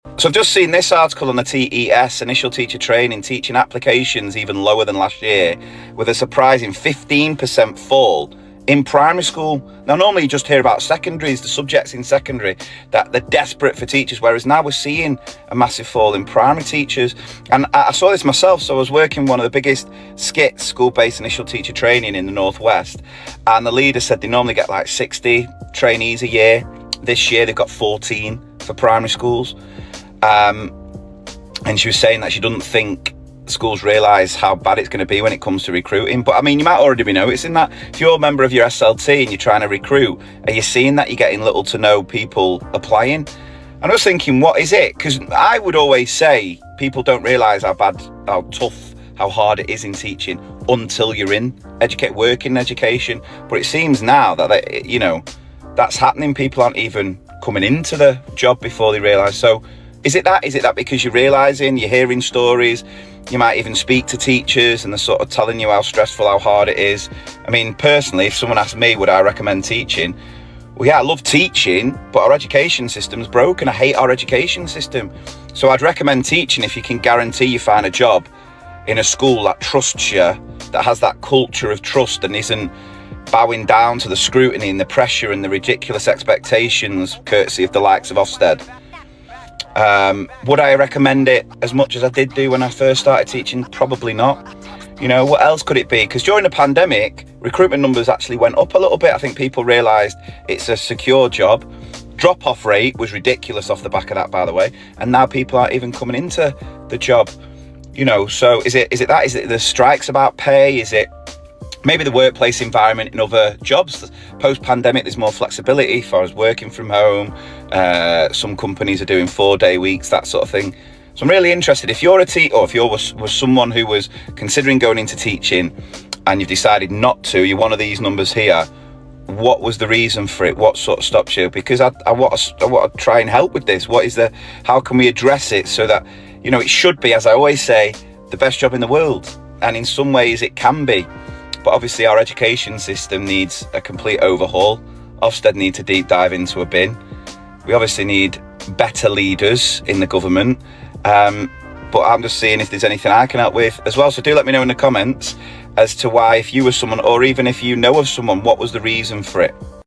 So I've just seen this article on the TES, Initial Teacher Training, teaching applications even lower than last year, with a surprising 15% fall in primary school. Now, normally you just hear about secondaries, the subjects in secondary, that they're desperate for teachers, whereas now we're seeing a massive fall in primary teachers. And I saw this myself. So I was working one of the biggest skits, school-based initial teacher training in the Northwest, and the leader said they normally get like 60 trainees a year. This year they've got 14 for primary schools. And she was saying that she doesn't think schools realise how bad it's going to be when it comes to recruiting. But I mean, you might already be noticing that. If you're a member of your SLT and you're trying to recruit, are you seeing that you're getting little to no people applying? And I was thinking, what is it? Because I would always say people don't realise how bad, how tough, how hard it is in teaching until you're in working education. But it seems now that that's happening. People aren't even coming into the job before they realise. So is it that because you're realising, you're hearing stories, you might even speak to teachers and they're sort of telling you how stressful, how hard it is? I mean, personally, if someone asked me, would I recommend teaching? Well, yeah, I love teaching, but our education system's broken. I hate our education system. So I'd recommend teaching if you can guarantee you find a job in a school that trusts you, that has that culture of trust and isn't bowing down to the scrutiny and the pressure and the ridiculous expectations courtesy of the likes of Ofsted. Would I recommend it as much as I did do when I first started teaching? Probably not. What else could it be? Because during the pandemic, recruitment numbers actually went up a little bit. I think people realised it's a secure job. Drop-off rate was ridiculous off the back of that, by the way. And now people aren't even coming into the job. So is it that? Is it the strikes about pay? Is it maybe the workplace environment in other jobs? Post-pandemic, there's more flexibility as far as working from home. Some companies are doing 4-day weeks, that sort of thing. So I'm really interested, if you're was someone who was considering going into teaching and you've decided not to, you're one of these numbers here, what was the reason for it? What sort of stops you? Because I want to try and help with this. How can we address it so that, it should be, as I always say, the best job in the world. And in some ways it can be. But obviously our education system needs a complete overhaul. Ofsted need to deep dive into a bin. We obviously need better leaders in the government. But I'm just seeing if there's anything I can help with as well. So do let me know in the comments as to why, if you were someone, or even if you know of someone, what was the reason for it?